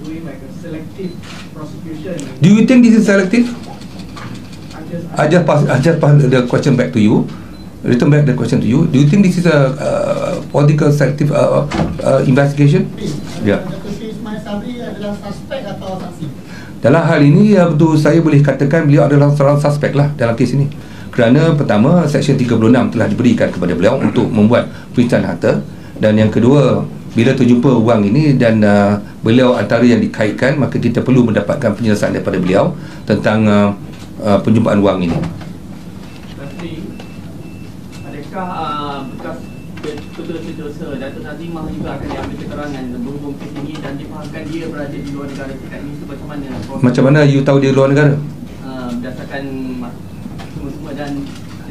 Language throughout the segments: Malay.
doing like a selective prosecution. Do you think this is selective? I just pass the question back to you. Return back the question to you. Do you think this is a political selective investigation? Ya. Ismail Sabri adalah suspek atau saksi? Dalam hal ini, betul saya boleh katakan beliau adalah seorang suspek lah dalam kes ini. Kerana pertama, Seksyen 36 telah diberikan kepada beliau untuk membuat penyerahan harta. Dan yang kedua, bila terjumpa wang ini dan beliau antara yang dikaitkan, maka kita perlu mendapatkan penyelesaian daripada beliau tentang penjumpaan wang ini. Adakah bekas ketua setiausaha Dato' Nazimah juga akan diambil keterangan berhubung kes ini dan difahamkan dia berada di luar negara setakat ini, macam mana? Macam mana you tahu dia luar negara? Berdasarkan semua dan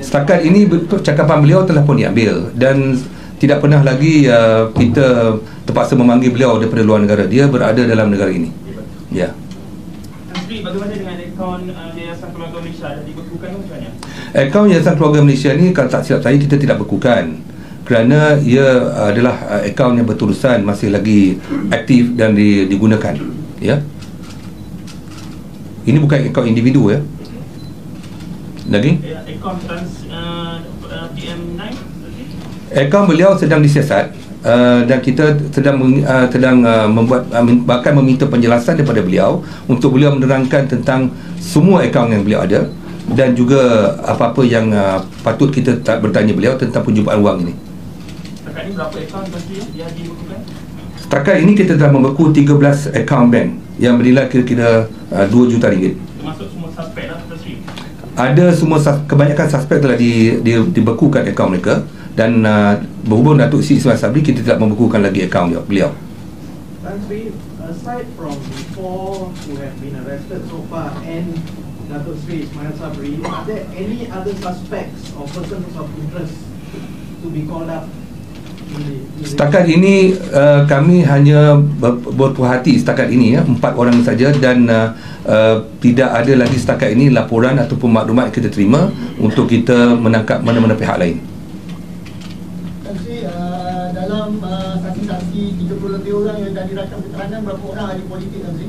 setakat ini percakapan beliau telah pun diambil dan tidak pernah lagi kita terpaksa memanggil beliau daripada luar negara. Dia berada dalam negara ini. Ya. Bagaimana dengan akaun Yayasan Keluarga Malaysia? Dah dibekukan ke macam mana? Akaun Yayasan Keluarga Malaysia ni, kalau tak silap saya, kita tidak bekukan kerana ia adalah akaun yang berterusan, masih lagi aktif dan digunakan. Ya. Ini bukan akaun individu ya. Lagi? Akaun PM9? Akaun beliau sedang disiasat dan kita sedang membuat bahkan meminta penjelasan daripada beliau untuk beliau menerangkan tentang semua akaun yang beliau ada dan juga apa-apa yang patut kita bertanya beliau tentang penjumpaan wang ini. Setakat ini berapa akaun pasti yang dibekukan? Setakat ini kita telah membeku 13 akaun bank yang bernilai kira-kira 2 juta ringgit. Termasuk semua suspek lah, Tasri? Ada semua, kebanyakan suspek telah dibekukan akaun mereka dan berhubung Datuk Sri Ismail Sabri, kita tidak membekukan lagi akaun beliau. Tan Sri, aside from the 4 who have been arrested so far and Datuk Sri Ismail Sabri, are there any other suspects or persons of interest to be called up? Setakat ini kami hanya berpuas hati setakat ini 4 orang saja dan tidak ada lagi setakat ini laporan ataupun maklumat yang kita terima untuk kita menangkap mana-mana pihak lain. Dalam saksi-saksi 30 lebih orang yang dah dirakam keterangan, berapa orang ahli politik, Nazri?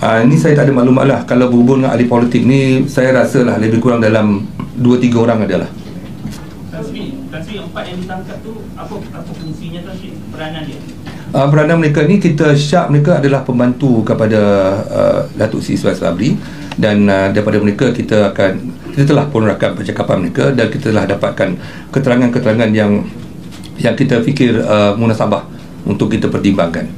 Ini saya tak ada maklumat lah. Kalau berhubung dengan ahli politik ni, saya rasa lah lebih kurang dalam 2-3 orang adalah. Tasri 4 yang ditangkap tu apa fungsinya, Tasri? Peranan dia? Peranan mereka ni, kita syak mereka adalah pembantu kepada Datuk Sri Ismail Sabri dan daripada mereka kita telah pun rakam percakapan mereka dan kita telah dapatkan keterangan-keterangan yang kita fikir munasabah untuk kita pertimbangkan.